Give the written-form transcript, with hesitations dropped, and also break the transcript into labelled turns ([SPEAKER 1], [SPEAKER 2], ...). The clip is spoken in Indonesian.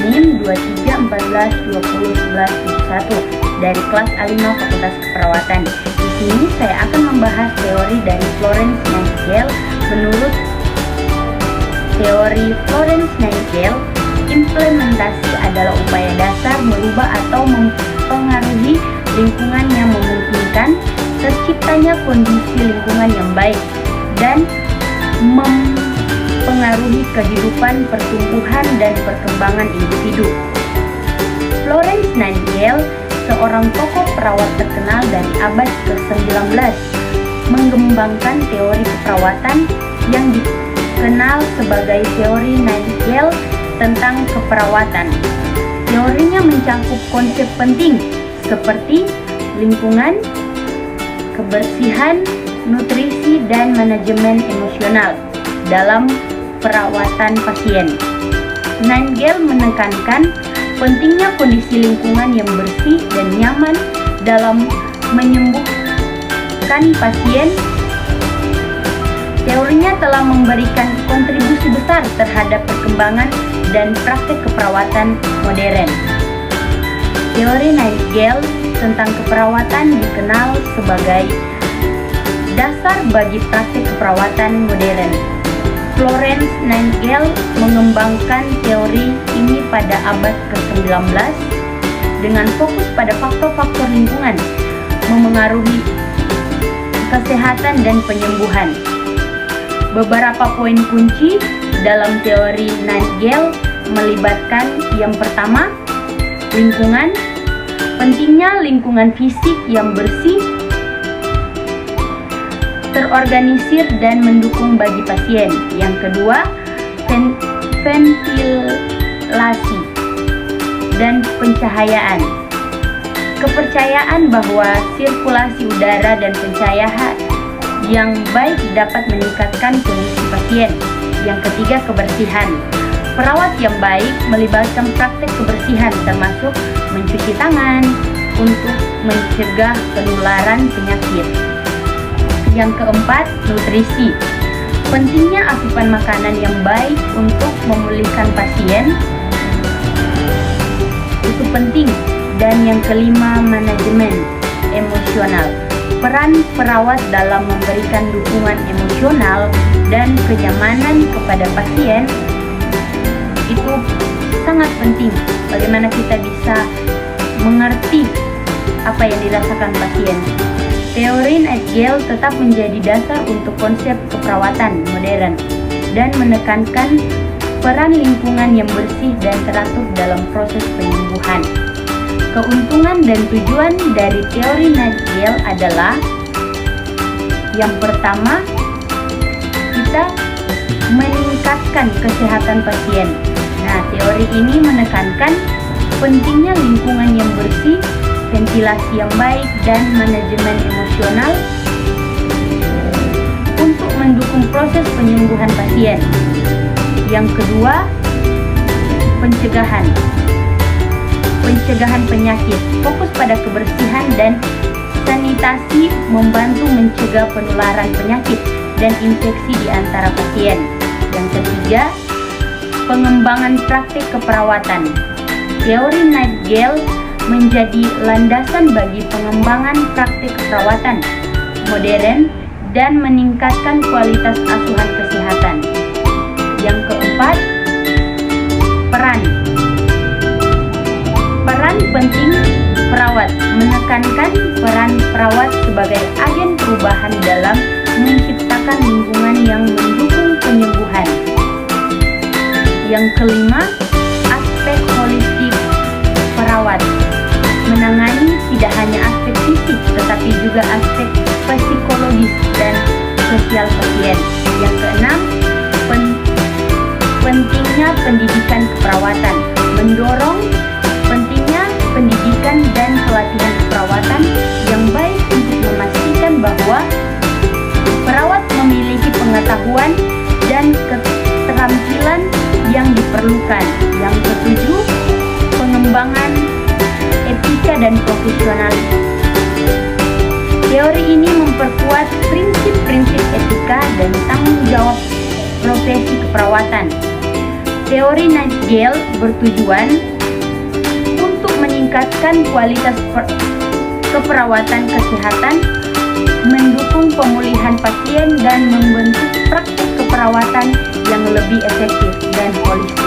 [SPEAKER 1] NIM 2314201171 dari kelas A5 Fakultas Keperawatan. Di sini saya akan membahas teori dari Florence Nightingale. Menurut teori Florence Nightingale, implementasi adalah upaya dasar merubah atau mempengaruhi lingkungan yang memungkinkan terciptanya kondisi lingkungan yang baik dan mempengaruhi kehidupan, pertumbuhan, dan perkembangan individu. Florence Nightingale, seorang tokoh perawat terkenal dari abad ke-19, mengembangkan teori keperawatan yang dikenal sebagai teori Nightingale tentang keperawatan. Teorinya mencakup konsep penting seperti lingkungan, kebersihan, nutrisi, dan manajemen emosional dalam perawatan pasien. Nightingale menekankan pentingnya kondisi lingkungan yang bersih dan nyaman dalam menyembuhkan pasien. Teorinya telah memberikan kontribusi besar terhadap perkembangan dan praktik keperawatan modern. Teori Nightingale tentang keperawatan dikenal sebagai dasar bagi praktik keperawatan modern. Florence Nightingale mengembangkan teori ini pada abad ke-19 dengan fokus pada faktor-faktor lingkungan memengaruhi kesehatan dan penyembuhan. Beberapa poin kunci dalam teori Nightingale melibatkan yang pertama, lingkungan. Pentingnya lingkungan fisik yang bersih, terorganisir, dan mendukung bagi pasien. Yang kedua, ventilasi dan pencahayaan. Kepercayaan bahwa sirkulasi udara dan pencahayaan yang baik dapat meningkatkan kondisi pasien. Yang ketiga, kebersihan. Perawat yang baik melibatkan praktek kebersihan termasuk mencuci tangan untuk mencegah penularan penyakit. Yang keempat, nutrisi. Pentingnya asupan makanan yang baik untuk memulihkan pasien itu penting. Dan yang kelima, manajemen emosional. Peran perawat dalam memberikan dukungan emosional dan kenyamanan kepada pasien itu sangat penting. Bagaimana kita bisa mengerti apa yang dirasakan pasien. Teori Nightingale tetap menjadi dasar untuk konsep keperawatan modern dan menekankan peran lingkungan yang bersih dan teratur dalam proses penyembuhan. Keuntungan dan tujuan dari teori Nightingale adalah yang pertama, kita meningkatkan kesehatan pasien. Nah, teori ini menekankan pentingnya lingkungan yang bersih, ventilasi yang baik, dan manajemen emosional untuk mendukung proses penyembuhan pasien. Yang kedua, pencegahan penyakit. Fokus pada kebersihan dan sanitasi membantu mencegah penularan penyakit dan infeksi di antara pasien. Yang ketiga, pengembangan praktik keperawatan. Teori Nightingale menjadi landasan bagi pengembangan praktik keperawatan modern dan meningkatkan kualitas asuhan kesehatan. Yang keempat, peran penting perawat. Menekankan peran perawat sebagai agen perubahan dalam menciptakan lingkungan yang mendukung penyembuhan. Yang kelima, aspek holistik perawat. Menangani tidak hanya aspek fisik, tetapi juga aspek psikologis dan sosial pasien. Yang keenam, pentingnya pendidikan keperawatan. Mendorong pentingnya pendidikan dan pelatihan keperawatan yang baik untuk memastikan bahwa perawat memiliki pengetahuan dan keterampilan yang diperlukan. Yang ketujuh, pengembangan etika dan profesionalitas. Teori ini memperkuat prinsip-prinsip etika dan tanggung jawab profesi keperawatan. Teori Nightingale bertujuan untuk meningkatkan kualitas keperawatan kesehatan, mendukung pemulihan pasien, dan membentuk praktik keperawatan yang lebih efektif dan holistik.